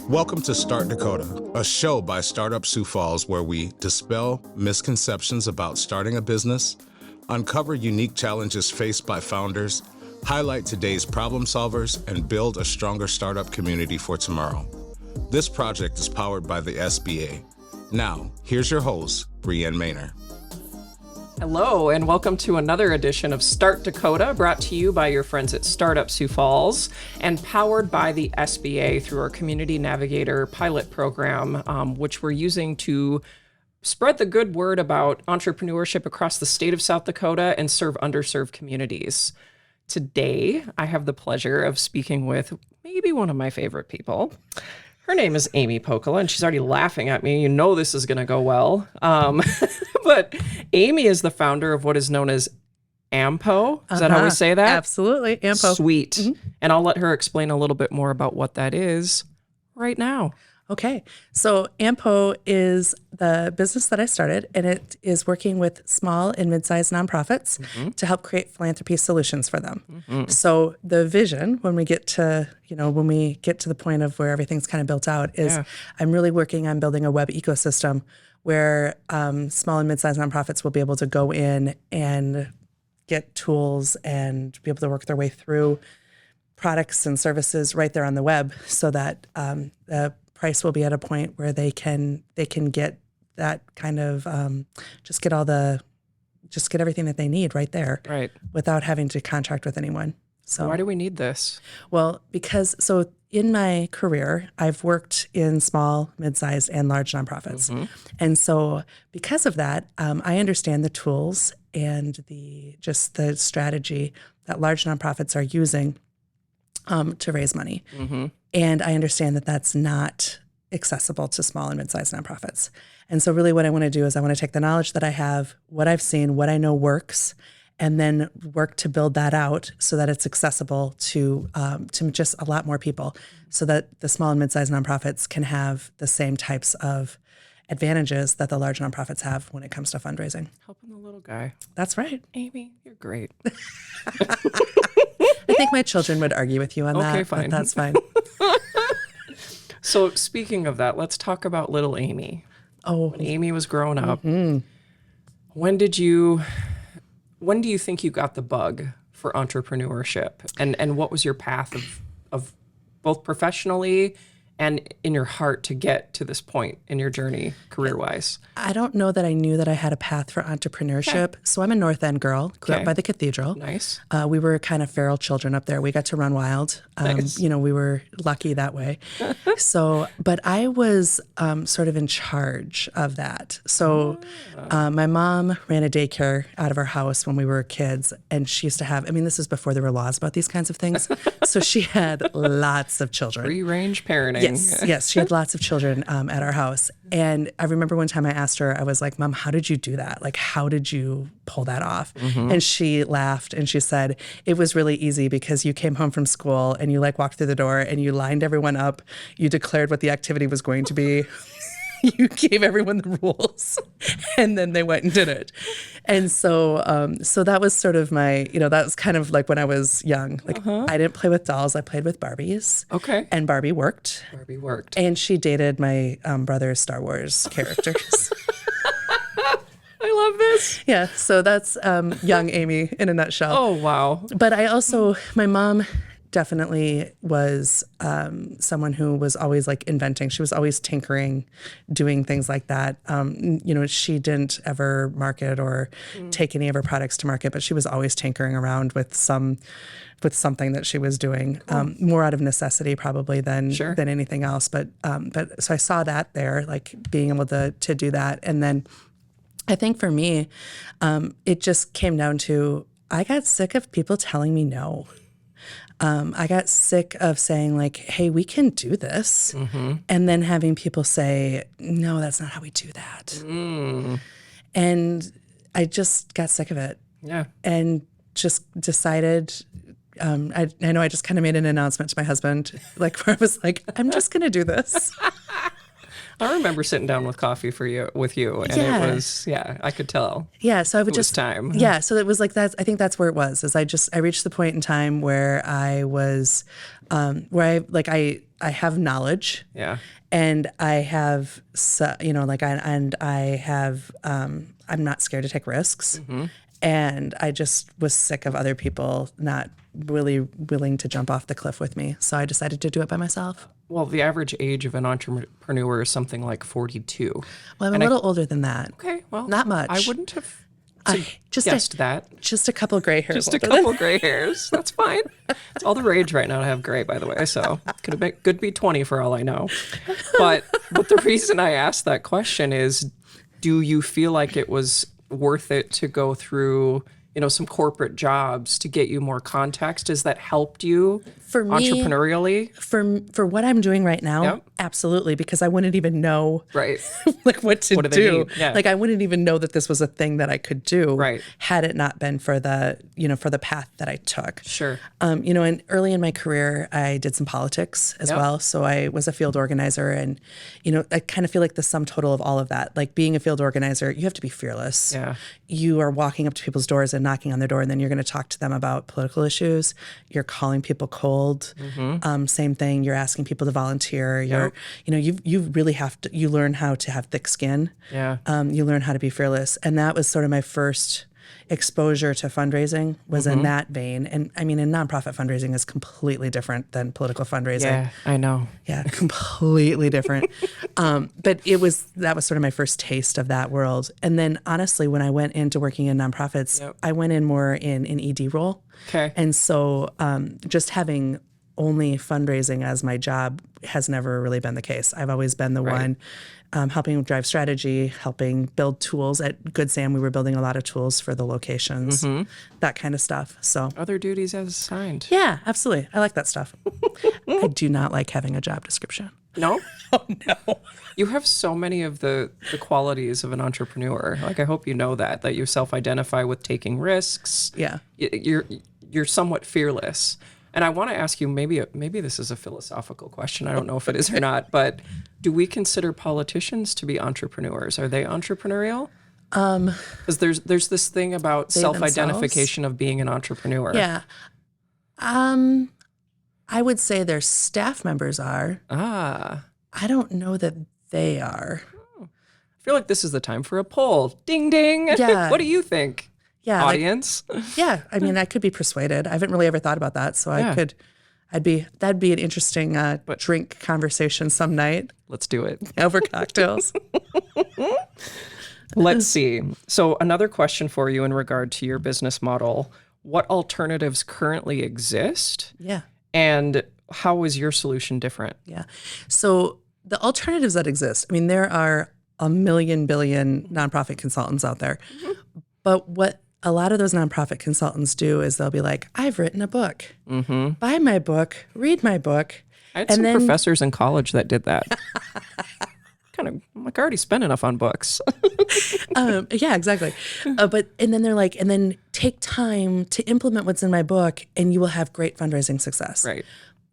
Welcome to Start Dakota, a show by Startup Sioux Falls where we dispel misconceptions about starting a business, uncover unique challenges faced by founders, highlight today's problem solvers, and build a stronger startup community for tomorrow. This project is powered by the SBA. Now, here's your host, Brienne Maner. Hello, and welcome to another edition of Start Dakota, brought to you by your friends at Startup Sioux Falls and powered by the SBA through our Community Navigator pilot program, which we're using to spread the good word about entrepreneurship across the state of South Dakota and serve underserved communities. Today, I have the pleasure of speaking with maybe one of my favorite people. Her name is Amy Pokela, and she's already laughing at me. You know this is going to go well. But Amy is the founder of what is known as AMPO. Is that how we say that? Absolutely. AMPO. Sweet. Mm-hmm. And I'll let her explain a little bit more about what that is right now. Okay. So AMPO is the business that I started, and it is working with small and mid-sized nonprofits to help create philanthropy solutions for them. So the vision, when we get to the point of where everything's kind of built out, is I'm really working on building a web ecosystem where small and mid-sized nonprofits will be able to go in and get tools and be able to work their way through products and services right there on the web, so that the price will be at a point where they can get that kind of just get everything that they need right there, right, without having to contract with anyone. So why do we need this? Well, because in my career, I've worked in small, mid-sized, and large nonprofits. And so because of that, I understand the tools and the strategy that large nonprofits are using to raise money. And I understand that that's not accessible to small and mid-sized nonprofits. And so really what I want to do is I want to take the knowledge that I have, what I've seen, what I know works, and then work to build that out so that it's accessible to just a lot more people, so that the small and mid-sized nonprofits can have the same types of advantages that the large nonprofits have when it comes to fundraising. Helping the little guy. That's right. Amy, you're great. I think my children would argue with you on that. Okay, fine. But that's fine. So speaking of that, let's talk about little Amy. Oh, when Amy was growing up, when do you think you got the bug for entrepreneurship? And what was your path of both professionally and in your heart to get to this point in your journey career-wise? I don't know that I knew that I had a path for entrepreneurship. Okay. So I'm a North End girl, grew up by the cathedral. Nice. We were kind of feral children up there. We got to run wild. Nice. We were lucky that way. But I was sort of in charge of that. So my mom ran a daycare out of our house when we were kids, and she used to have, this is before there were laws about these kinds of things. So she had lots of children. Free-range parenting. Yes, she had lots of children at our house. And I remember one time I asked her, I was like, Mom, how did you do that? Like, how did you pull that off? And she laughed and she said, it was really easy because you came home from school and you walked through the door and you lined everyone up. You declared what the activity was going to be. You gave everyone the rules, and then they went and did it. And so that was sort of my, that was kind of like when I was young. I didn't play with dolls. I played with Barbies. Okay. And Barbie worked. And she dated my brother's Star Wars characters. I love this. Yeah. So that's young Amy in a nutshell. Oh, wow. But I also, my mom definitely was someone who was always inventing. She was always tinkering, doing things like that. She didn't ever market or take any of her products to market, but she was always tinkering around with something that she was doing, more out of necessity probably than anything else. But so I saw that there, being able to do that. And then I think for me, it just came down to, I got sick of people telling me no. I got sick of saying hey, we can do this. And then having people say, no, that's not how we do that. And I just got sick of it. Yeah. And just decided, I know I just kind of made an announcement to my husband, where I was like, I'm just going to do this. I remember sitting down with coffee with you, and Yeah. it was, I could tell. Yeah, so I would It was just time. Yeah, so it was like that. I think that's where it was. Is I reached the point in time where I was, I have knowledge, Yeah. and I have, I'm not scared to take risks, and I just was sick of other people not really willing to jump off the cliff with me. So I decided to do it by myself. Well, the average age of an entrepreneur is something like 42. Well, I'm a little older than that. Okay, well, Not much. I wouldn't have Just guessed that. Just a couple of gray hairs. Just a couple gray hairs. That's fine. It's all the rage right now to have gray, by the way. So could be 20 for all I know. But the reason I asked that question is, do you feel like it was worth it to go through, some corporate jobs to get you more context? Has that helped you For me, entrepreneurially? For what I'm doing right now, Yep. absolutely, because I wouldn't even know Right. like what to What do they do. need? Yeah. Like I wouldn't even know that this was a thing that I could do Right. had it not been for the path that I took. Sure. And early in my career, I did some politics as Yep. well. So I was a field organizer, and, I kind of feel like the sum total of all of that, like being a field organizer, you have to be fearless. Yeah. You are walking up to people's doors and knocking on their door, and then you're going to talk to them about political issues. You're calling people cold. Same thing. You're asking people to volunteer. You really have to, you learn how to have thick skin. Yeah. You learn how to be fearless. And that was sort of my first exposure to fundraising was in that vein. And I mean, and nonprofit fundraising is completely different than political fundraising. Yeah, I know. Yeah, completely different. But that was sort of my first taste of that world. And then honestly, when I went into working in nonprofits, Yep. I went in more in an ED role. Okay. And so just having only fundraising as my job has never really been the case. I've always been the one helping drive strategy, helping build tools. At Good Sam, we were building a lot of tools for the locations, that kind of stuff. So Other duties as assigned. yeah, absolutely. I like that stuff. I do not like having a job description. No? Oh, no. You have so many of the qualities of an entrepreneur. Like, I hope you know that you self-identify with taking risks. Yeah. You're somewhat fearless. And I want to ask you, maybe this is a philosophical question. I don't know if it is or not, but do we consider politicians to be entrepreneurs? Are they entrepreneurial? Because there's this thing about self-identification of being an entrepreneur. Yeah. I would say their staff members are. Ah. I don't know that they are. I feel like this is the time for a poll. Ding, ding. Yeah. What do you think? Yeah. Audience? Yeah. I mean, I could be persuaded. I haven't really ever thought about that. So that'd be an interesting drink conversation some night Let's do it. over cocktails. Let's see. So another question for you in regard to your business model. What alternatives currently exist? Yeah. And how is your solution different? Yeah. So the alternatives that exist, I mean, there are a million billion nonprofit consultants out there. But what a lot of those nonprofit consultants do is they'll be like, I've written a book. Buy my book, read my book. I had some professors in college that did that. I'm like, I already spent enough on books. Yeah, exactly. And then they're like, and then take time to implement what's in my book and you will have great fundraising success. Right.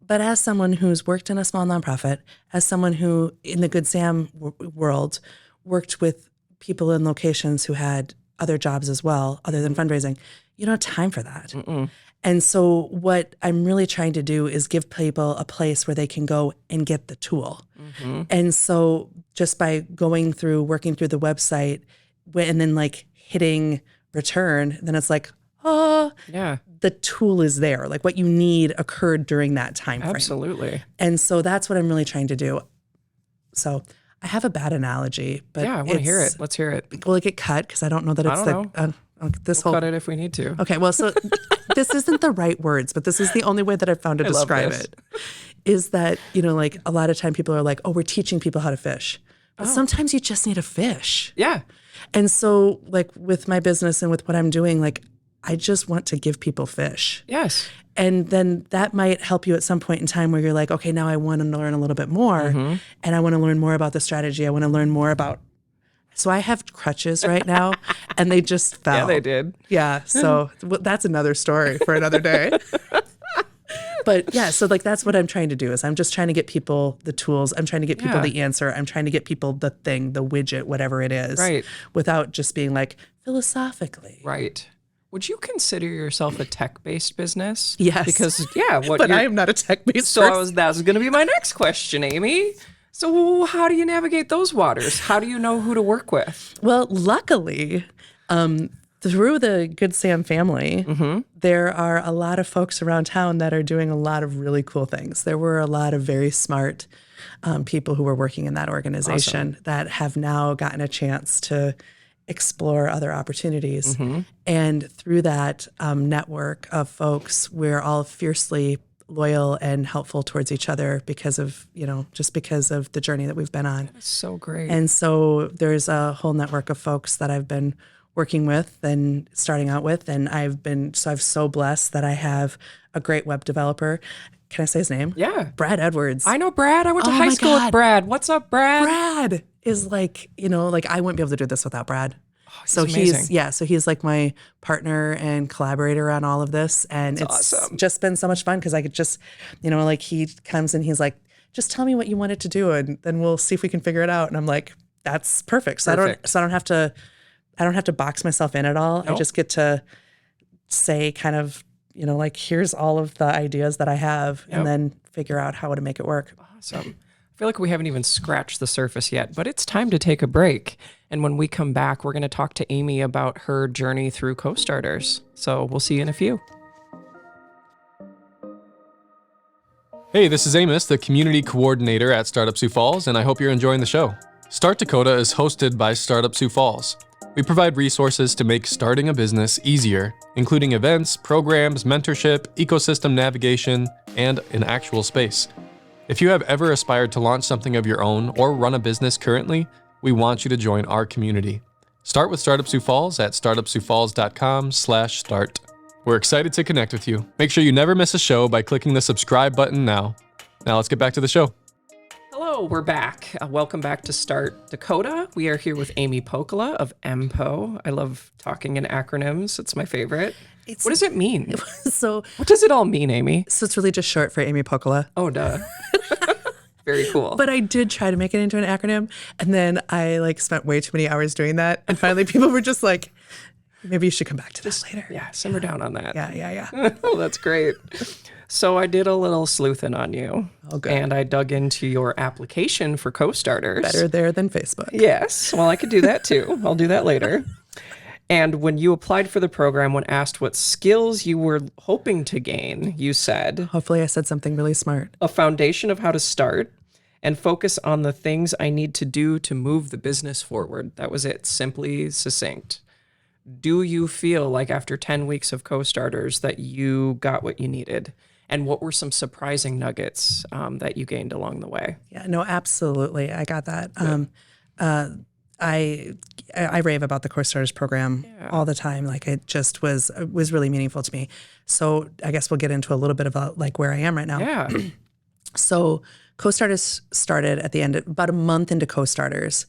But as someone who's worked in a small nonprofit, as someone who in the Good Sam world worked with people in locations who had other jobs as well, other than fundraising, you don't have time for that. And so what I'm really trying to do is give people a place where they can go and get the tool. And so just by working through the website and then like hitting return, then it's like, Yeah. the tool is there. Like what you need occurred during that time frame. Absolutely. And so that's what I'm really trying to do. So I have a bad analogy, but Yeah, I want to hear it. Let's hear it. Will it get cut? Because I don't know that it's We'll cut it if we need to. Okay, well, so this isn't the right words, but this is the only way that I've found to describe it. Is that, like a lot of time people are like, oh, we're teaching people how to fish. But sometimes you just need a fish. Yeah. And so like with my business and with what I'm doing, like I just want to give people fish. Yes. And then that might help you at some point in time where you're like, okay, now I want to learn a little bit more and I want to learn more about the strategy. I want to learn more about. So I have crutches right now and they just fell. Yeah, they did. Yeah. So that's another story for another day. But yeah, so like that's what I'm trying to do is I'm just trying to get people the tools. I'm trying to get people the answer. I'm trying to get people the thing, the widget, whatever it is. Right. Without just being like philosophically. Right. Would you consider yourself a tech-based business? Yes. Because But I am not a tech-based person. that was going to be my next question, Amy. So how do you navigate those waters? How do you know who to work with? Well, luckily, through the Good Sam family, there are a lot of folks around town that are doing a lot of really cool things. There were a lot of very smart people who were working in that organization that have now gotten a chance to explore other opportunities. And through that network of folks, we're all fiercely loyal and helpful towards each other because of, just because of the journey that we've been on. That's so great. And so there's a whole network of folks that I've been working with and starting out with. And I'm so blessed that I have a great web developer. Can I say his name? Yeah. Brad Edwards. I know Brad. I went to high school with Brad. What's up, Brad? Brad is like, I wouldn't be able to do this without Brad. So amazing. he's like my partner and collaborator on all of this. And it's awesome. just been so much fun because I could just, he comes and he's like, just tell me what you want it to do and then we'll see if we can figure it out. And I'm like, that's perfect. So I don't have to box myself in at all. Nope. I just get to say kind of, here's all of the ideas that I have and then figure out how to make it work. Awesome. I feel like we haven't even scratched the surface yet, but it's time to take a break. And when we come back, we're going to talk to Amy about her journey through Co-Starters. So we'll see you in a few. Hey, this is Amos, the Community Coordinator at Startup Sioux Falls, and I hope you're enjoying the show. Start Dakota is hosted by Startup Sioux Falls. We provide resources to make starting a business easier, including events, programs, mentorship, ecosystem navigation, and an actual space. If you have ever aspired to launch something of your own or run a business currently, we want you to join our community. Start with Startup Sioux Falls at startupsiouxfalls.com/start. We're excited to connect with you. Make sure you never miss a show by clicking the subscribe button now. Now let's get back to the show. Hello, we're back. Welcome back to Start Dakota. We are here with Amy Pokela of AMPO. I love talking in acronyms. It's my favorite. What does it mean? So What does it all mean, Amy? So it's really just short for Amy Pokela. Oh, duh. Very cool. But I did try to make it into an acronym, and then I spent way too many hours doing that. And finally, people were just like, maybe you should come back to this later. Yeah, simmer down on that. Yeah. Oh, that's great. So I did a little sleuthing on you. Oh, good. And I dug into your application for Co-Starters. Better there than Facebook. Yes. Well, I could do that too. I'll do that later. And when you applied for the program, when asked what skills you were hoping to gain, you said, Hopefully I said something really smart. a foundation of how to start and focus on the things I need to do to move the business forward. That was it. Simply succinct. Do you feel like after 10 weeks of Co-Starters that you got what you needed? And what were some surprising nuggets that you gained along the way? Yeah, no, absolutely. I got that. I rave about the Co-Starters program all the time. Like it just was really meaningful to me. So I guess we'll get into a little bit about where I am right now. Yeah. So Co-Starters started at the end, about a month into Co-Starters.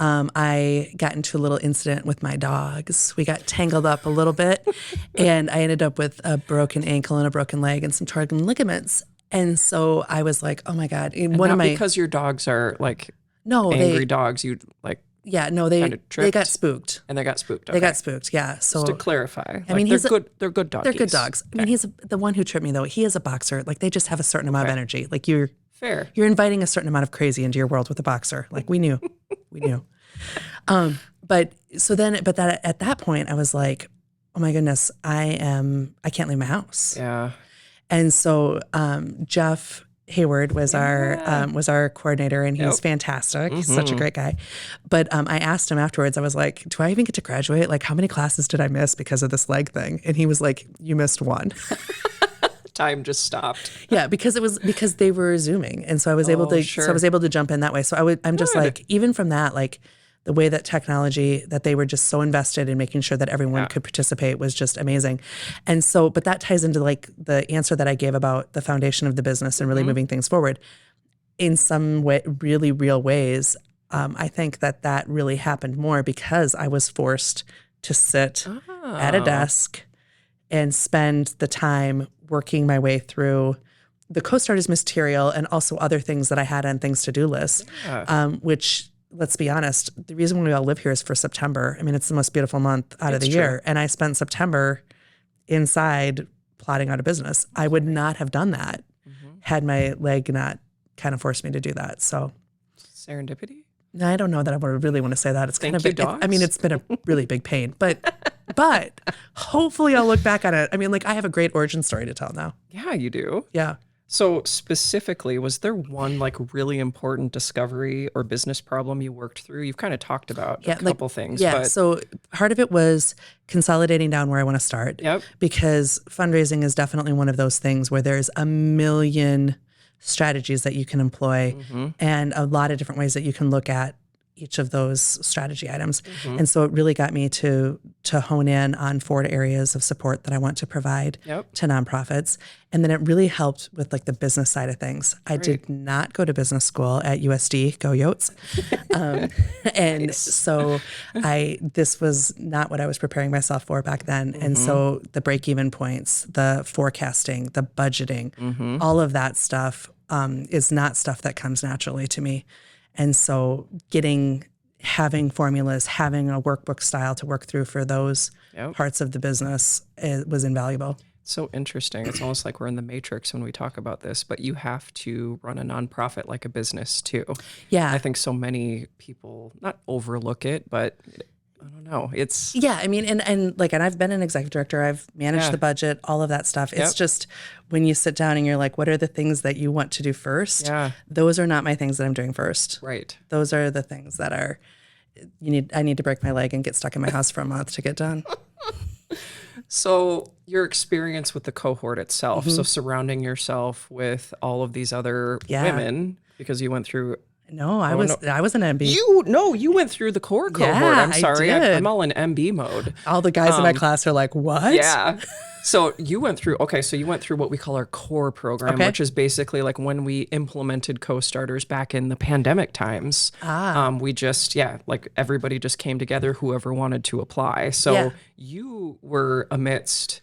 I got into a little incident with my dogs. We got tangled up a little bit and I ended up with a broken ankle and a broken leg and some torn ligaments. And so I was like, oh my God. Because your dogs are angry dogs, you they got spooked. And they got spooked. Okay. They got spooked, yeah. So just to clarify, I mean, they're good dogs. They're good dogs. I mean, he's the one who tripped me though. He is a boxer. They just have a certain amount of energy. Fair. You're inviting a certain amount of crazy into your world with a boxer. We knew. But at that point I was like, oh my goodness, I can't leave my house. Yeah. And so Jeff Hayward was our coordinator, and he's fantastic. He's such a great guy. But I asked him afterwards, I was like, do I even get to graduate? How many classes did I miss because of this leg thing? And he was like, you missed one. Time just stopped. Yeah, because they were Zooming. And so I was able to jump in that way. So I'm just even from that, the way that technology, that they were just so invested in making sure that everyone could participate was just amazing. And so, but that ties into the answer that I gave about the foundation of the business and really moving things forward. In some way, really real ways, I think that really happened more because I was forced to sit at a desk and spend the time working my way through the Co.STARTERS material and also other things that I had on things to do list, which, let's be honest, the reason why we all live here is for September. I mean, it's the most beautiful month out of the year. And I spent September inside plotting out a business. I would not have done that had my leg not kind of forced me to do that. So serendipity? I don't know that I would really want to say that. It's kind of dogs? I mean, it's been a really big pain, but hopefully I'll look back on it. I mean, like, I have a great origin story to tell now. Yeah, you do. Yeah. So specifically, was there one like really important discovery or business problem you worked through? You've kind of talked about a couple things. Yeah. But... So part of it was consolidating down where I want to start. Yep. Because fundraising is definitely one of those things where there's a million strategies that you can employ and a lot of different ways that you can look at each of those strategy items. And so it really got me to hone in on 4 areas of support that I want to provide to nonprofits. And then it really helped with like the business side of things. I did not go to business school at USD, go Yotes. And so this was not what I was preparing myself for back then. And so the break-even points, the forecasting, the budgeting, all of that stuff is not stuff that comes naturally to me. And so having formulas, having a workbook style to work through for those parts of the business was invaluable. So interesting. It's almost like we're in the Matrix when we talk about this, but you have to run a nonprofit like a business too. Yeah. I think so many people not overlook it, but I don't know. It's I mean, and I've been an executive director. I've managed the budget, all of that stuff. It's just when you sit down and you're like, what are the things that you want to do first? Yeah. Those are not my things that I'm doing first. Right. Those are the things that are, I need to break my leg and get stuck in my house for a month to get done. So your experience with the cohort itself, so surrounding yourself with all of these other women, because you went through... No, I was an MB. You went through the core cohort. Yeah, I'm sorry. I did. I'm all in MB mode. All the guys in my class are like, what? Yeah. So you went through what we call our core program, which is basically like when we implemented Co.STARTERS back in the pandemic times. We just, like everybody just came together, whoever wanted to apply. So you were amidst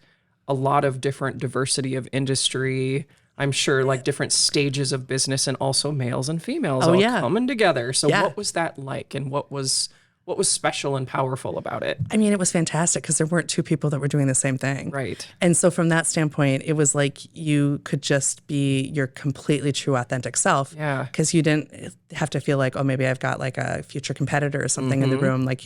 a lot of different diversity of industry, I'm sure, like different stages of business, and also males and females all coming together. So what was that like, and what was special and powerful about it? I mean, it was fantastic because there weren't 2 people that were doing the same thing. Right. And so from that standpoint, it was like you could just be your completely true, authentic self. Yeah. Because you didn't have to feel like, oh, maybe I've got like a future competitor or something in the room. Like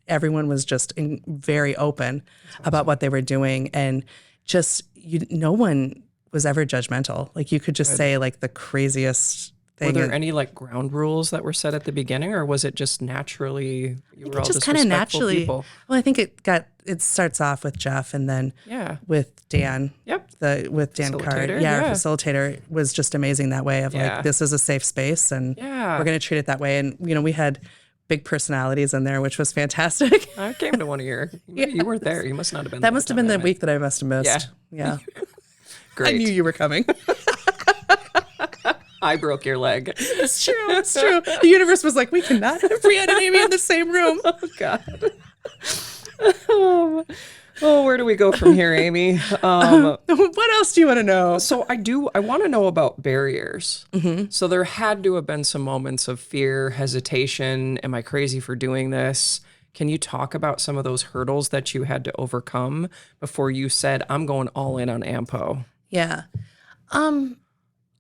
everyone was just very open about what they were doing. And just, no one was ever judgmental. Like you could just say like the craziest thing. Were there any like ground rules that were set at the beginning, or was it just naturally you were all just kind of naturally people? Well, I think it starts off with Jeff, and then with Dan. Yep. With Dan Card. Our facilitator was just amazing that way of like, this is a safe space, and we're going to treat it that way. And we had big personalities in there, which was fantastic. I came to one of your. You weren't there. You must not have been. That must have been the week that I must have missed. Yeah. Great. I knew you were coming. I broke your leg. It's true. It's true. The universe was like, we cannot have Brienne and Amy in the same room. Oh, God. Where do we go from here, Amy? What else do you want to know? So I want to know about barriers. So there had to have been some moments of fear, hesitation. Am I crazy for doing this? Can you talk about some of those hurdles that you had to overcome before you said, I'm going all in on AMPO? Yeah.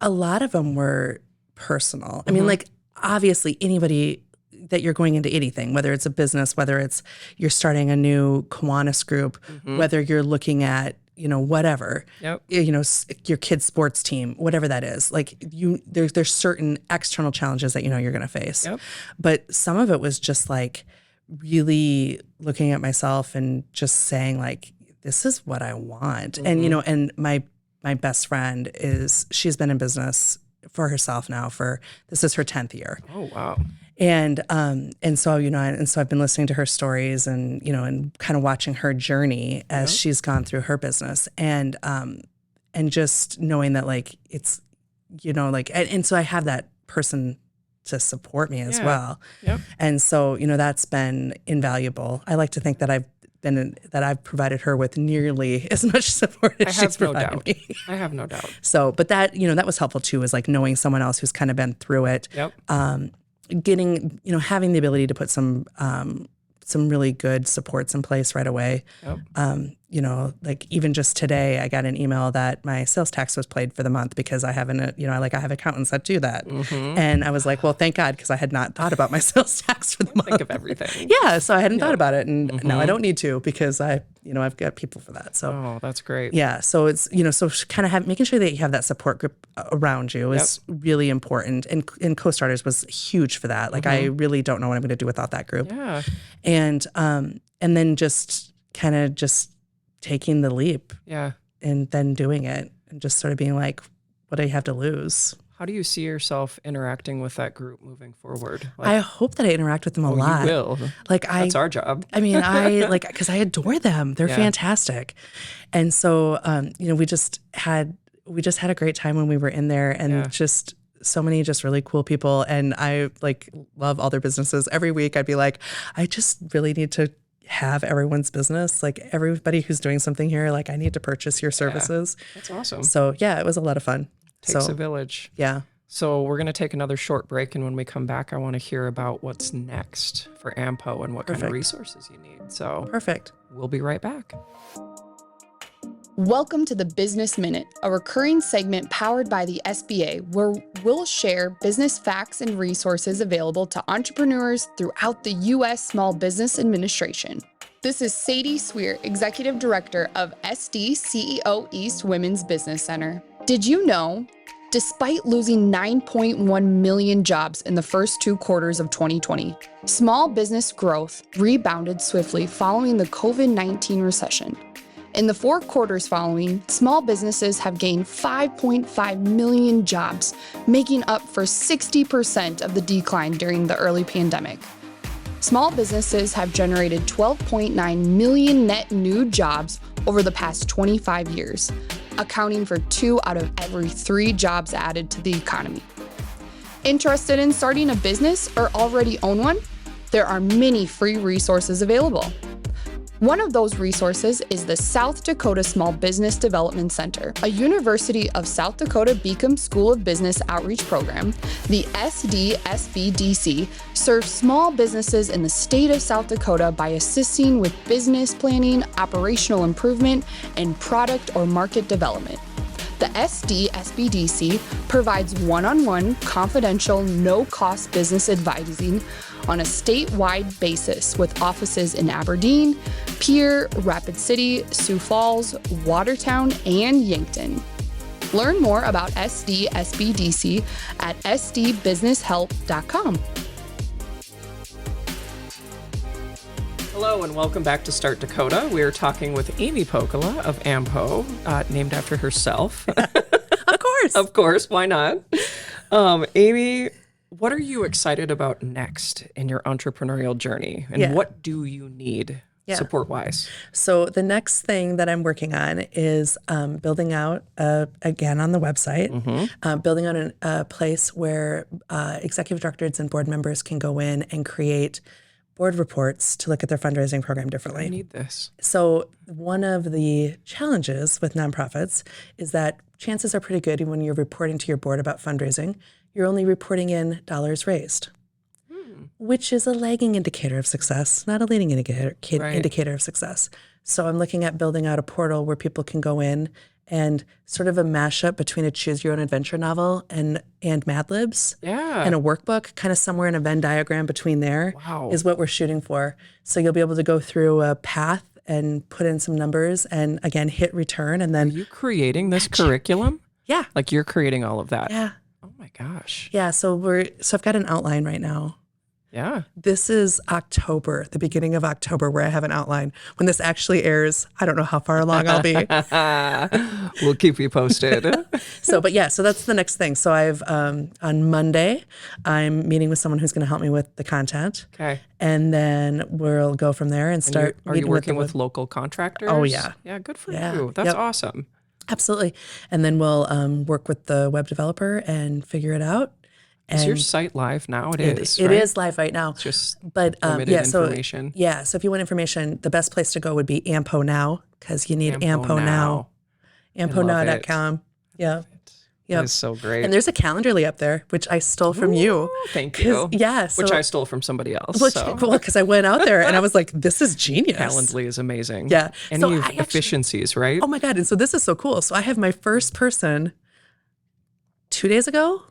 A lot of them were personal. I mean, like, obviously anybody that you're going into anything, whether it's a business, whether it's you're starting a new Kiwanis group, whether you're looking at, whatever, your kid's sports team, whatever that is, like there's certain external challenges that, you're going to face. But some of it was just like really looking at myself and just saying like, this is what I want. And, and my best friend she's been in business for herself now this is her 10th year. Oh, wow. And so, so I've been listening to her stories and, and kind of watching her journey as she's gone through her business and just knowing that like, it's, and so I have that person to support me as well. And so, that's been invaluable. I like to think that I've that I've provided her with nearly as much support as she's provided me. I have no doubt. So, but that, that was helpful too, is like knowing someone else who's kind of been through it. Yep. Getting, having the ability to put some really good supports in place right away. Yep. Like even just today, I got an email that my sales tax was paid for the month because I have I have accountants that do that. Mm-hmm. And I was like, well, thank God, because I had not thought about my sales tax for the month. Think of everything. Yeah. So I hadn't thought about it. And now I don't need to because I've got people for that. So, oh, that's great. Yeah. So it's, so kind of making sure that you have that support group around you is really important. And CO.STARTERS was huge for that. Like, I really don't know what I'm going to do without that group. Yeah. And then just kind of just taking the leap. Yeah. And then doing it and just sort of being like, what do you have to lose? How do you see yourself interacting with that group moving forward? I hope that I interact with them a lot. You will. That's our job. I mean, because I adore them. They're fantastic. And so, we just had a great time when we were in there, and just so many just really cool people. And I love all their businesses. Every week I'd be like, I just really need to have everyone's business, like everybody who's doing something here, like I need to purchase your services. That's awesome. So yeah, it was a lot of fun. Takes a village. Yeah. So we're going to take another short break. And when we come back, I want to hear about what's next for AMPO and what kind of resources you need. So perfect. We'll be right back. Welcome to the Business Minute, a recurring segment powered by the SBA, where we'll share business facts and resources available to entrepreneurs throughout the U.S. Small Business Administration. This is Sadie Sweer, Executive Director of SD CEO East Women's Business Center. Did you know, despite losing 9.1 million jobs in the first 2 quarters of 2020, small business growth rebounded swiftly following the COVID-19 recession? In the 4 quarters following, small businesses have gained 5.5 million jobs, making up for 60% of the decline during the early pandemic. Small businesses have generated 12.9 million net new jobs over the past 25 years, accounting for 2 out of every 3 jobs added to the economy. Interested in starting a business or already own one? There are many free resources available. One of those resources is the South Dakota Small Business Development Center, a University of South Dakota Beacom School of Business outreach program. The SDSBDC serves small businesses in the state of South Dakota by assisting with business planning, operational improvement, and product or market development. The SDSBDC provides one-on-one, confidential, no-cost business advising on a statewide basis with offices in Aberdeen, Pierre, Rapid City, Sioux Falls, Watertown, and Yankton. Learn more about SDSBDC at sdbusinesshelp.com. Hello and welcome back to Start Dakota. We're talking with Amy Pokela of AMPO, named after herself. Of course. Of course, why not? Amy, what are you excited about next in your entrepreneurial journey? And what do you need support-wise? So the next thing that I'm working on is building out, again on the website, building out a place where executive directors and board members can go in and create board reports to look at their fundraising program differently. I need this. So one of the challenges with nonprofits is that chances are pretty good when you're reporting to your board about fundraising, you're only reporting in dollars raised, which is a lagging indicator of success, not a leading indicator of success. So I'm looking at building out a portal where people can go in and sort of a mashup between a choose your own adventure novel and Mad Libs and a workbook, kind of somewhere in a Venn diagram between there is what we're shooting for. So you'll be able to go through a path and put in some numbers and again, hit return. And then are you creating this curriculum? Yeah. Like you're creating all of that? Yeah. Oh my gosh. Yeah. So I've got an outline right now. Yeah. This is October, the beginning of October, where I have an outline. When this actually airs, I don't know how far along I'll be. We'll keep you posted. So that's the next thing. So I've, on Monday, I'm meeting with someone who's going to help me with the content. Okay. And then we'll go from there and start. Are you working with local contractors? Oh, yeah. Yeah, good for you. That's awesome. Absolutely. And then we'll work with the web developer and figure it out. Is your site live now? It is. It right? is live right now. It's just but limited information. So if you want information, the best place to go would be AMPO Now, because you need AMPO Now. I love AMPOnow.com. Yeah. That is so great. And there's a Calendly up there, which I stole from you. Thank you. Yeah. Which I stole from somebody else. Because I went out there and I was like, this is genius. Calendly is amazing. Yeah. And So you have efficiencies, right? Oh my God. And so this is so cool. So I have my first person 2 days ago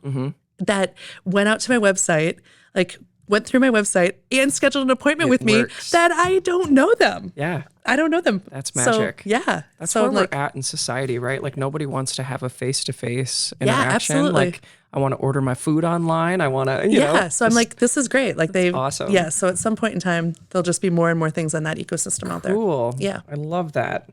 that went out to my website, like went through my website and scheduled an appointment with me that I don't know them. Yeah. I don't know them. That's magic. So, yeah. That's so where I'm we're like, at in society, right? Like nobody wants to have a face-to-face interaction. absolutely. Like I want to order my food online. I want to, you know. So I'm like, this is great. Like awesome. Yeah. So at some point in time, there'll just be more and more things on that ecosystem out there. Cool. Yeah. I love that.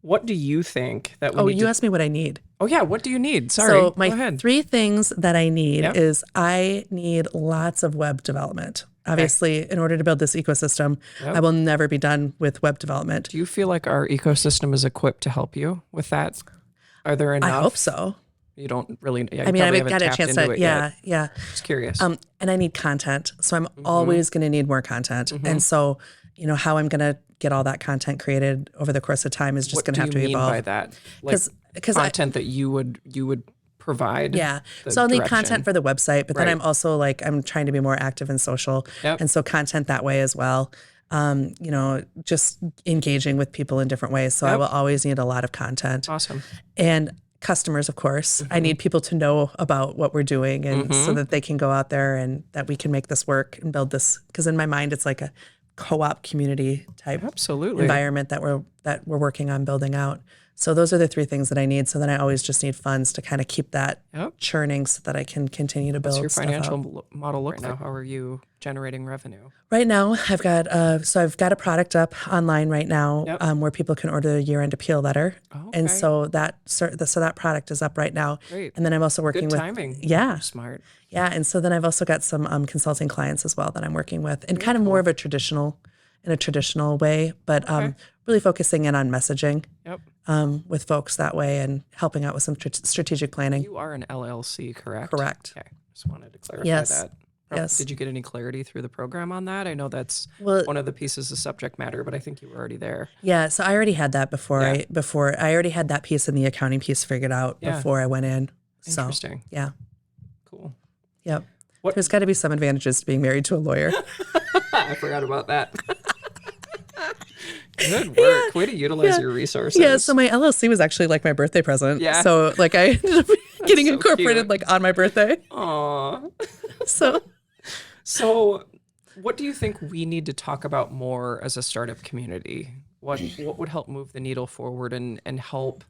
What do you think that we need you asked me what I need. Oh yeah, what do you need? Sorry. So Go my ahead. 3 things that I need is I need lots of web development. Obviously, in order to build this ecosystem, I will never be done with web development. Do you feel like our ecosystem is equipped to help you with that? Are there enough? I hope so. You don't really. Yeah, I mean, I I've got a chance to. Yeah. Just curious. And I need content. So I'm always going to need more content. And so, how I'm going to get all that content created over the course of time is just going to have to evolve. What do you mean by that? Like Because content that you would provide. Yeah. So I'll need content for the website, but then Right. I'm also like, I'm trying to be more active in social. Yep. And so content that way as well. Just engaging with people in different ways. So I will always need a lot of content. Awesome. And customers, of course. I need people to know about what we're doing and so that they can go out there and that we can make this work and build this. Because in my mind, it's like a co-op community type environment that we're working on building out. So those are the 3 things that I need. So then I always just need funds to kind of keep that churning so that I can continue to build. What's your stuff financial out. model look right now? How are you generating revenue? Right now, I've got a product up online right now where people can order a year-end appeal letter, and so that product is up right now. Great. And then I'm also working with timing. Yeah, Smart. yeah. And so then I've also got some consulting clients as well that I'm working with, and kind of more of a traditional way, but really focusing in on messaging. Yep. With folks that way and helping out with some strategic planning. You are an LLC, correct? Correct. Okay. Just wanted to clarify that. Yes. Did you get any clarity through the program on that? I know that's one of the pieces of subject matter, but I think you were already there. Yeah, so I already had that before. I already had that piece and the accounting piece figured out before I went in. So, interesting. Yeah. Cool. Yep. There's got to be some advantages to being married to a lawyer. I forgot about that. Good work. Way to utilize your resources. Yeah, so my LLC was actually like my birthday present. Yeah. So like I ended up getting so incorporated cute. like on my birthday. Aw. So what do you think we need to talk about more as a startup community? What would help move the needle forward and help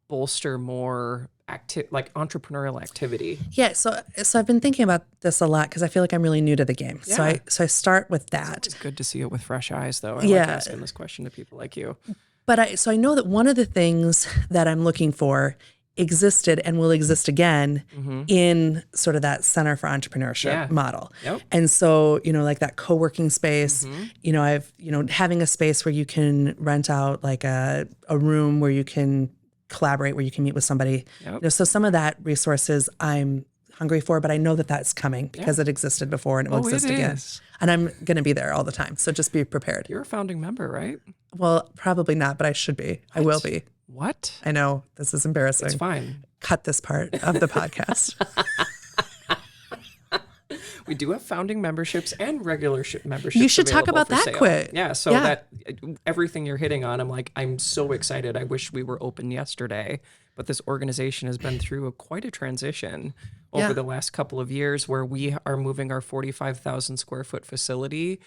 bolster more entrepreneurial activity? Yeah, so I've been thinking about this a lot because I feel like I'm really new to the game. Yeah. So I start with that. It's good to see it with fresh eyes, though. I like asking this question to people like you. But I know that one of the things that I'm looking for existed and will exist again in sort of that Center for Entrepreneurship model. Yep. And so, like that co-working space, having a space where you can rent out like a room where you can collaborate, where you can meet with somebody. Yep. So some of that resources I'm hungry for, but I know that that's coming because it existed before and it will exist again. Is. And I'm going to be there all the time. So just be prepared. You're a founding member, right? Well, probably not, but I should be. I will be. What? I know this is embarrassing. It's fine. Cut this part of the podcast. We do have founding memberships and regular memberships. You should talk available about for that sale. quick. Yeah. So that everything you're hitting on, I'm so excited. I wish we were open yesterday, but this organization has been through quite a transition over the last couple of years where we are moving our 45,000 square foot facility,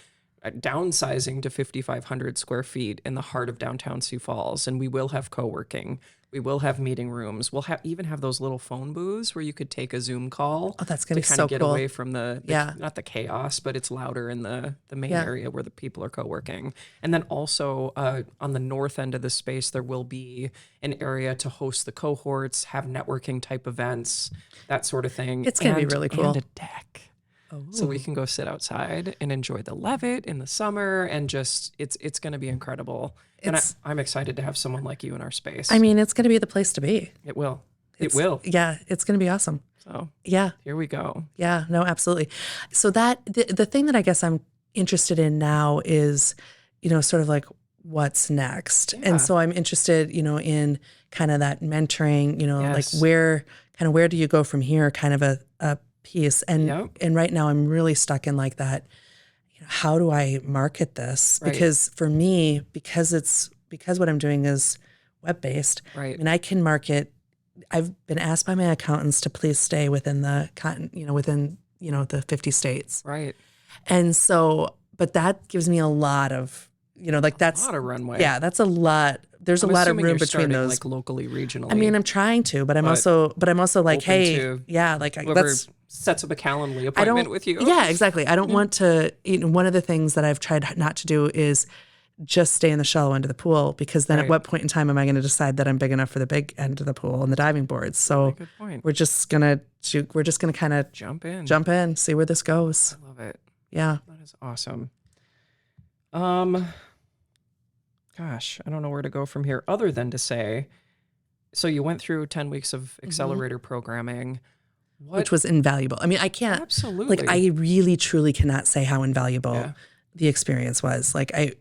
downsizing to 5,500 square feet in the heart of downtown Sioux Falls. And we will have co-working. We will have meeting rooms. We'll even have those little phone booths where you could take a Zoom call. Oh, that's going to be kind so of get cool. away from the not the chaos, but it's louder in the main area where the people are co-working. And then also on the north end of the space, there will be an area to host the cohorts, have networking type events, that sort of thing. It's going to be really cool. And a deck. So we can go sit outside and enjoy the Levitt in the summer, and just it's going to be incredible. And I'm excited to have someone like you in our space. I mean, it's going to be the place to be. It will. It will. Yeah, it's going to be awesome. So Yeah. here we go. Yeah, no, absolutely. So that the thing that I guess I'm interested in now is, sort of like what's next. Yeah. And so I'm interested, in kind of that mentoring, like Yes. where do you go from here, kind of a piece. And Yep. and right now I'm really stuck in like that, how do I market this? Right. Because for me, because what I'm doing is web-based, Right. I mean, I can market. I've been asked by my accountants to please stay within the the 50 states. Right. And so, but that gives me a lot of, that's A lot of runway. yeah, that's a lot. There's I'm a lot of assuming room you're between starting, those. like locally, regionally. I mean, I'm trying to, but I'm But also like, open hey, to yeah, like whoever that's, sets up a Calendly I appointment don't, with you. yeah, exactly. I don't want to, one of the things that I've tried not to do is just stay in the shallow end of the pool, because then at Right. what point in time am I going to decide that I'm big enough for the big end of the pool and the diving boards? So Good point. we're just going to kind of Jump in. jump in, see where this goes. I love it. Yeah. That is awesome. Gosh, I don't know where to go from here other than to say, so you went through 10 weeks of accelerator programming. What? Which was invaluable. I mean, I can't, Absolutely. like, I really truly cannot say how invaluable Yeah. the experience was. Like I'm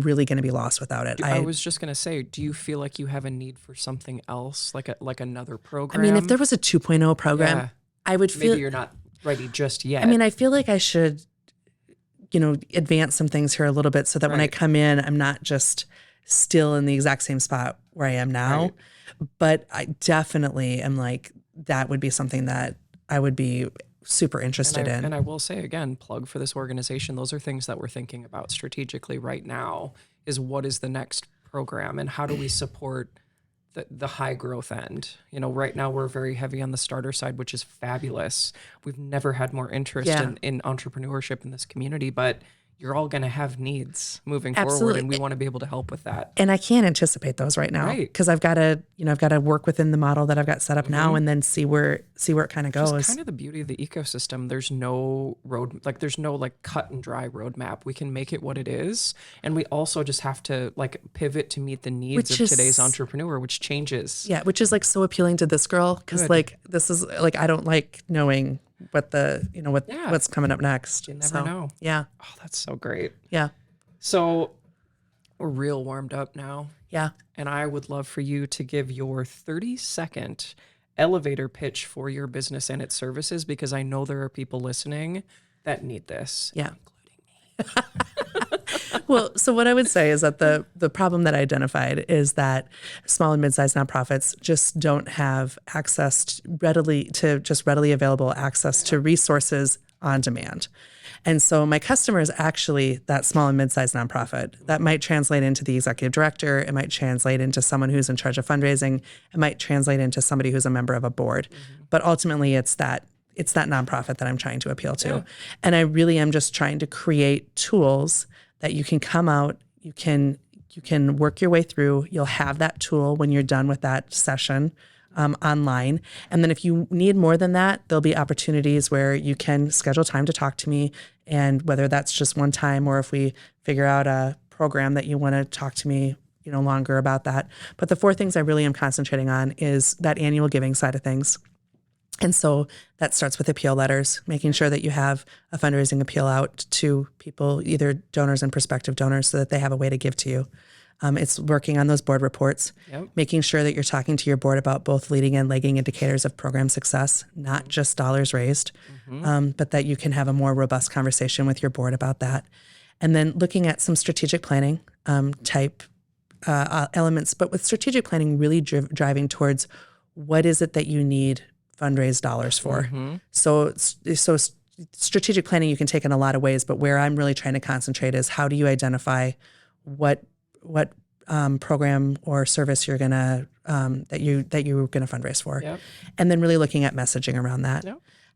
really going to be lost without it. I was just going to say, do you feel like you have a need for something else, like another program? I mean, if there was a 2.0 program, Yeah. I would feel, Maybe you're not ready just yet. I mean, I feel like I should, advance some things here a little bit so that when I Right. come in, I'm not just still in the exact same spot where I am now. Right. But I definitely am like, that would be something that I would be super interested in. And I will say again, plug for this organization. Those are things that we're thinking about strategically right now, is what is the next program and how do we support the high growth end. Right now we're very heavy on the starter side, which is fabulous. We've never had more interest Yeah. in entrepreneurship in this community, but you're all going to have needs moving forward, Absolutely. and we want to be able to help with that. And I can't anticipate those right now, Right. because I've got to work within the model that I've got set up now, and then see where it kind of goes. It's kind of the beauty of the ecosystem. There's no there's no cut and dry roadmap. We can make it what it is. And we also just have to pivot to meet the needs Which of is- today's entrepreneur, which changes. Yeah, which is so appealing to this girl, because Good. this is I don't like knowing what Yeah. what's coming up next. You never know. Yeah, Oh, that's so great. yeah, So we're real warmed up now. yeah. And I would love for you to give your 30-second elevator pitch for your business and its services, because I know there are people listening that need this. Yeah. Well, so what I would say is that the problem that I identified is that small and mid-sized nonprofits just don't have access to readily available access to resources on demand. And so my customer is actually that small and mid-sized nonprofit. That might translate into the executive director. It might translate into someone who's in charge of fundraising. It might translate into somebody who's a member of a board. But ultimately, it's that nonprofit that I'm trying to appeal to. Yeah. And I really am just trying to create tools that you can come out, you can work your way through. You'll have that tool when you're done with that session online. And then if you need more than that, there'll be opportunities where you can schedule time to talk to me. And whether that's just one time, or if we figure out a program that you want to talk to me, longer about that. But the 4 things I really am concentrating on is that annual giving side of things. And so that starts with appeal letters, making sure that you have a fundraising appeal out to people, either donors and prospective donors, so that they have a way to give to you. It's working on those board reports, making sure that you're talking to your board about both leading and lagging indicators of program success, not just dollars raised, but that you can have a more robust conversation with your board about that. And then looking at some strategic planning type elements, but with strategic planning really driving towards what is it that you need fundraise dollars for. So strategic planning you can take in a lot of ways, but where I'm really trying to concentrate is how do you identify what program or service you're gonna that you're gonna fundraise for, and then really looking at messaging around that.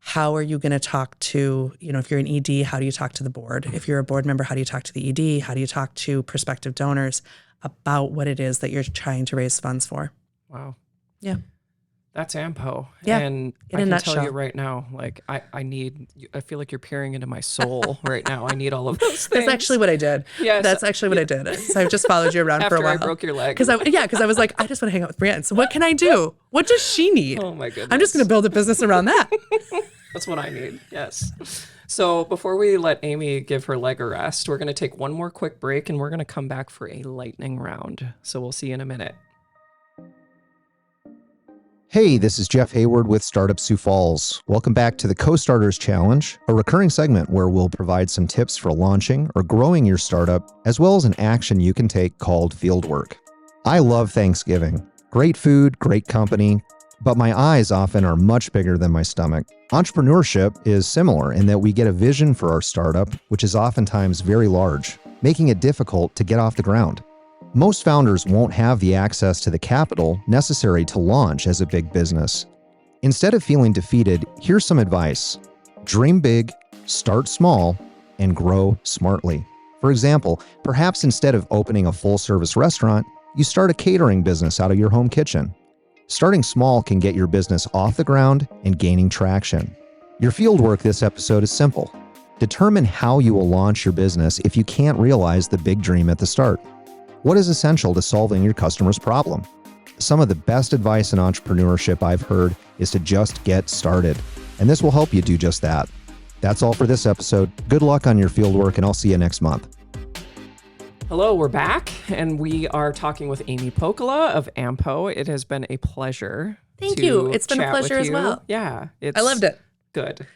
How are you going to talk to, if you're an ED, how do you talk to the board? If you're a board member, how do you talk to the ED? How do you talk to prospective donors about what it is that you're trying to raise funds for? Wow. Yeah. That's AMPO. Yeah, And in I a can tell nutshell. you right now, like I feel like you're peering into my soul right now. I need all of those things. That's actually what I did. Yes. That's actually what I did. So I just followed you around for a After while. I broke your leg. Because I was like, I just want to hang out with Brienne. So what can I do? What does she need? Oh my goodness. I'm just going to build a business around that. That's what I need. Yes. So before we let Amy give her leg a rest, we're going to take one more quick break and we're going to come back for a lightning round. So we'll see you in a minute. Hey, this is Jeff Hayward with Startup Sioux Falls. Welcome back to the Co-Starters Challenge, a recurring segment where we'll provide some tips for launching or growing your startup, as well as an action you can take called fieldwork. I love Thanksgiving. Great food, great company, but my eyes often are much bigger than my stomach. Entrepreneurship is similar in that we get a vision for our startup, which is oftentimes very large, making it difficult to get off the ground. Most founders won't have the access to the capital necessary to launch as a big business. Instead of feeling defeated, here's some advice. Dream big, start small, and grow smartly. For example, perhaps instead of opening a full-service restaurant, you start a catering business out of your home kitchen. Starting small can get your business off the ground and gaining traction. Your fieldwork this episode is simple. Determine how you will launch your business if you can't realize the big dream at the start. What is essential to solving your customer's problem? Some of the best advice in entrepreneurship I've heard is to just get started, and this will help you do just that. That's all for this episode. Good luck on your fieldwork, and I'll see you next month. Hello, we're back, and we are talking with Amy Pokela of AMPO. It has been a pleasure. Thank to you. It's been a chat pleasure with as you. well. Yeah. I loved it. Good.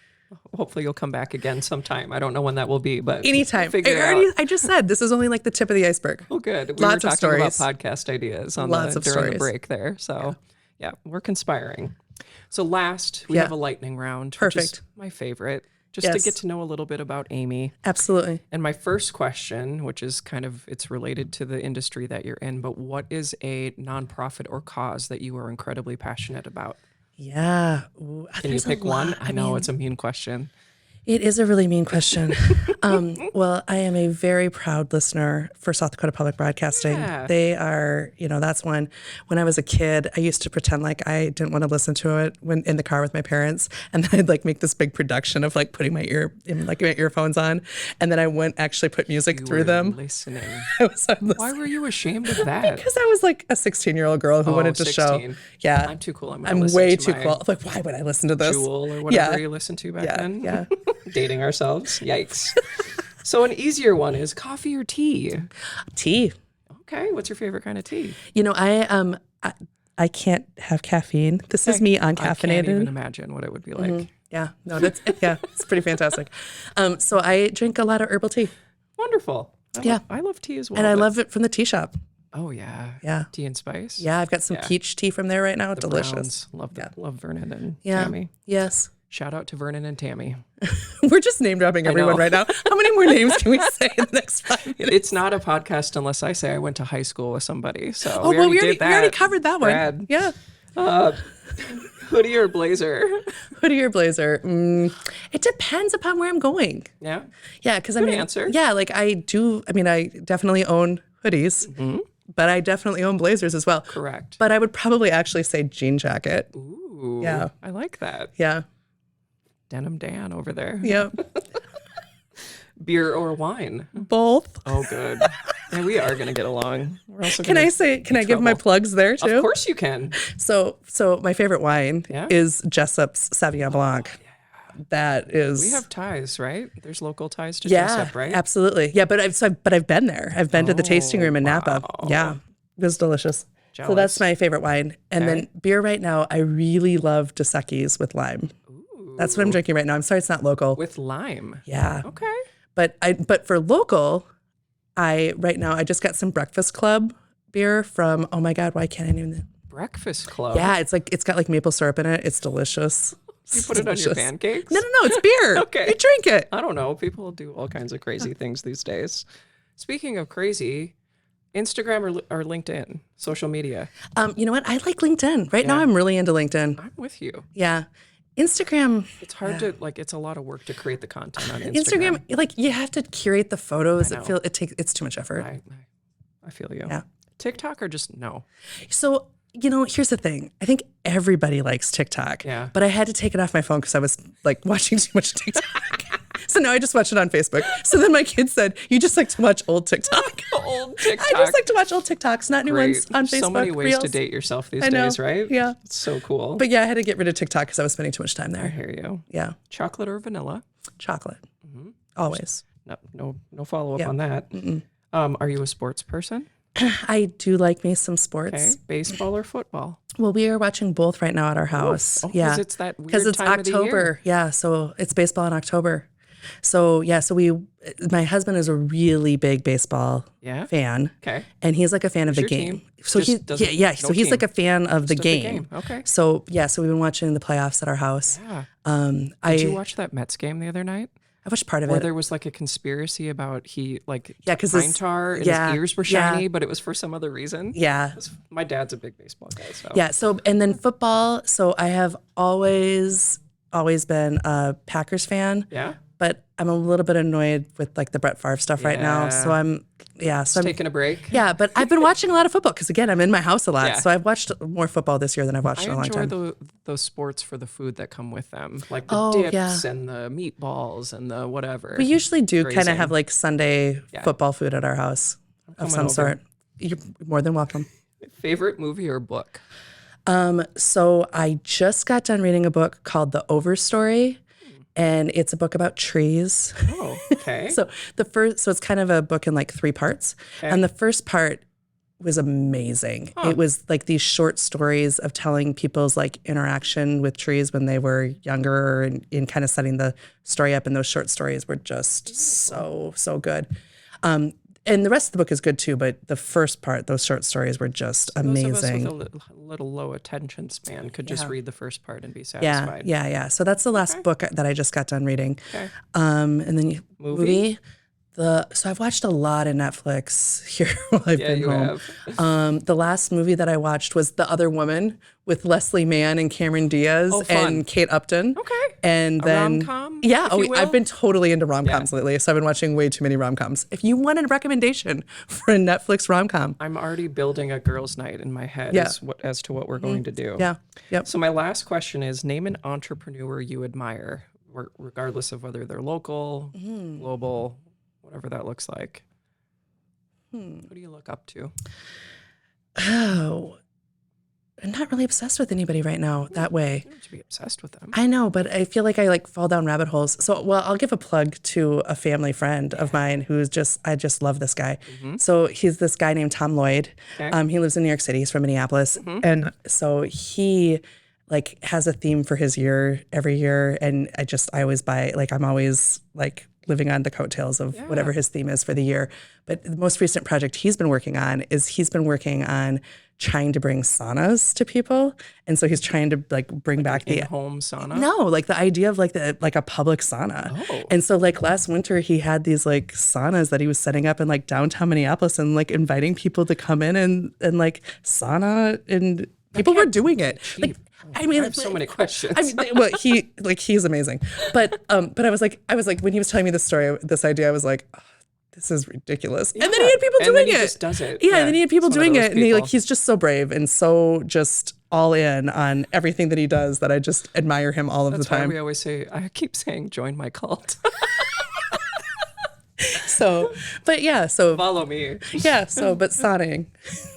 Hopefully you'll come back again sometime. I don't know when that will be, but Anytime. figure it out. I just said this is only like the tip of the iceberg. Oh, good. We Lots were of talking about stories. podcast ideas on Lots of during the stories. break there. So yeah, we're conspiring. So last, we Yeah. have a lightning round. Which is Perfect. my favorite. Just to Yes. get to know a little bit about Amy. Absolutely. And my first question, which is it's related to the industry that you're in, but what is a nonprofit or cause that you are incredibly passionate about? Yeah. Ooh, Can you there's a pick one? lot. I know mean, it's a mean question. It is a really mean question. Well, I am a very proud listener for South Dakota Public Broadcasting. Yeah. They are, that's one. When I was a kid, I used to pretend like I didn't want to listen to it when in the car with my parents, and then I'd like make this big production of like putting my earphones on, and then I wouldn't actually put music through were them. Listening. I was Why were you ashamed of that? Because I was like a 16-year-old girl who wanted to 16. show. Yeah. I'm too cool. I'm way too cool. Like, why would I listen to this? Jewel or whatever Yeah. you listened to back Yeah, then. yeah. Dating ourselves. Yikes. So an easier one is coffee or tea. Tea. Okay. What's your favorite kind of tea? I can't have caffeine. This is me I can't uncaffeinated. even imagine what it would be like. Yeah, no, it's pretty fantastic. So I drink a lot of herbal tea, Wonderful. I love tea as well. and I but- love it from the tea shop. Oh yeah. Yeah. Tea and spice. Yeah, I've got some peach tea from there right now. The Delicious. Browns. Love Vernon and Yeah. Tammy. Yes. Shout out to Vernon and Tammy. We're just name dropping everyone know. right now. How many more names can we say in the next 5 minutes? It's not a podcast unless I say I went to high school with somebody. So Oh, well, we did that. already covered that one. Brad. Yeah. Hoodie or blazer? Hoodie or blazer? It depends upon where I'm going. Yeah. Yeah, because Good answer. Yeah, like I definitely own hoodies, but I definitely own blazers as well. Correct. But I would probably actually say jean jacket. Ooh. Yeah. I like that. Yeah. Denim Dan over there. Yep. Beer or wine? Both. Oh, good. And we are going to get along. We're also Can I give my plugs there too? Of course you can. So my favorite wine Yeah? is Jessup's Sauvignon Blanc. That is. We have ties, right? There's local ties to Yeah, Jessup, right? absolutely. Yeah, but I've been there. I've been to the tasting room in Napa. wow. Yeah, it was delicious. So that's Jealous. my favorite wine. And Okay. then beer right now, I really love Dos Equis with lime. That's what I'm drinking right now. I'm sorry it's not local. With lime. Yeah. Okay. But for local, I just got some Breakfast Club beer from, oh my God, why can't I even? Breakfast Club. Yeah, it's got like maple syrup in it. It's delicious. You put it on your pancakes? No, it's beer. Okay. You drink it. I don't know. People do all kinds of crazy things these days. Speaking of crazy, Instagram or LinkedIn, social media. You know what? I like LinkedIn. Right now I'm really into LinkedIn. I'm with you. Yeah. Instagram. It's hard to it's a lot of work to create the content on Instagram, like you have to curate the photos. I know. It's too much effort. I feel you. Yeah. TikTok or just no? So, here's the thing. I think everybody likes TikTok. Yeah. But I had to take it off my phone because I was like watching too much TikTok. So now I just watch it on Facebook. So then my kid said, "You just like to watch old TikTok." Old TikTok. I just like to watch old TikToks, not new ones on Facebook. So many ways Reels. to date yourself these I know. days, right? Yeah. It's so cool. But yeah, I had to get rid of TikTok because I was spending too much time I there. hear you. Yeah. Chocolate or vanilla? Chocolate. Always. No follow up Yeah. on that. Are you a sports person? I do like me some sports. Okay. Baseball or football? Well, we are watching both right now at our house. Oh, yeah. 'cause it's that weird Because it's time of the year. October. Yeah. So it's baseball in October. So yeah, my husband is a really big baseball fan. Okay. And he's like a fan of the your game. team? So Just doesn't- so no he's team. like a fan of the Just game. Okay. So yeah, so we've been watching the playoffs at our house. Yeah. I Did you watch that Mets game the other night? I watched part of Where it. there was like a conspiracy about because pine tar and his ears were shiny, but it was for some other reason. Yeah. My dad's a big baseball guy, so Yeah. So and then football. So I have always been a Packers fan. yeah. But I'm a little bit annoyed with like the Brett Favre stuff right now. So I'm Taking a break. Yeah, but I've been watching a lot of football because again, I'm in my house a lot. Yeah. So I've watched more football this year than I've watched in I a long enjoy time. those sports for the food that come with them, like the dips and the meatballs and the whatever. We usually do kind Grazing. of have like Sunday football food at our house of coming some over. sort. You're more than welcome. Favorite movie or book? So I just got done reading a book called The Overstory, and it's a book about trees. Oh, okay. So it's kind of a book in like 3 parts. Okay. And the first part was amazing. It was like these short stories of telling people's like interaction with trees when they were younger and kind of setting the story up. And those short stories were just so good. And the rest of the book is good too, but the first part, those short stories were just amazing. Those of us with a little low attention span could just read the first part and be Yeah, satisfied. yeah. So that's the last book that I just got done reading. Okay. And then Movie? So I've watched a lot of Netflix here while I've been you home. have. The last movie that I watched was The Other Woman with Leslie Mann and Cameron Diaz Oh, fun. and Kate Upton. Okay. And then rom-com, yeah, if you will? I've been totally into rom-coms lately. So I've been watching way too many rom-coms. If you wanted a recommendation for a Netflix rom-com, I'm already building a girls' night in my head Yeah. as to what we're going to do. yeah, yep. So my last question is: name an entrepreneur you admire, regardless of whether they're local, global, whatever that looks like. Who do you look up to? Oh, I'm not really obsessed with anybody right now that way. You don't have to be obsessed with them. I know, but I feel like I like fall down rabbit holes. So, well, I'll give a plug to a family friend of mine who's I just love this guy. So he's this guy named Tom Lloyd. Okay. He lives in New York City. He's from Minneapolis. And so he like has a theme for his year every year. And I always buy, like, I'm always like living on the coattails of whatever his theme is for the year. But the most recent project he's been working on trying to bring saunas to people. And so he's trying to like bring back the In-home sauna. no, like the idea of like a public sauna. Oh. And so like last winter he had these like saunas that he was setting up in like downtown Minneapolis and like inviting people to come in and like sauna, and people were doing it. Like, I mean, I have so many questions. I mean, well, he's amazing. But I was like when he was telling me this idea, I was like, oh, this is ridiculous. And then he had people And doing then he it. just does it. Yeah, and then he had people He's one of doing those it, and people. he's just so brave and so just all in on everything that he does that I just admire him all of That's the time. why we always say, I keep saying, join my cult. So, but yeah, so Follow me. yeah, so but sauning.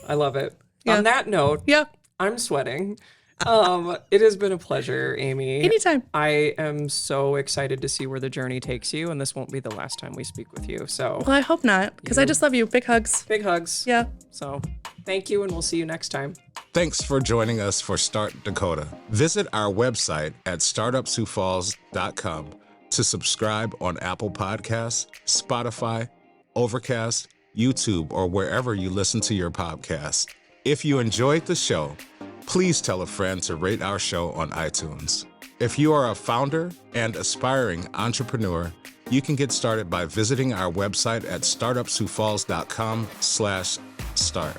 I love it. Yeah. On that note, Yeah, I'm sweating. It has been a pleasure, Amy. anytime. I am so excited to see where the journey takes you, and this won't be the last time we speak with you. So Well, I hope not, because I just love you. Big hugs. big hugs. Yeah. So thank you, and we'll see you next time. Thanks for joining us for Start Dakota. Visit our website at startupsiouxfalls.com to subscribe on Apple Podcasts, Spotify, Overcast, YouTube, or wherever you listen to your podcast. If you enjoyed the show, please tell a friend to rate our show on iTunes. If you are a founder and aspiring entrepreneur, you can get started by visiting our website at startupsiouxfalls.com/start.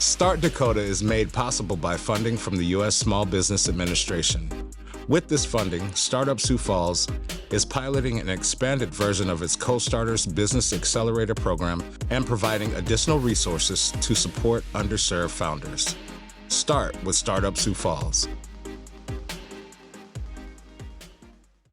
Start Dakota is made possible by funding from the U.S. Small Business Administration. With this funding, Startup Sioux Falls is piloting an expanded version of its CO.STARTERS Business Accelerator program and providing additional resources to support underserved founders. Start with Startup Sioux Falls.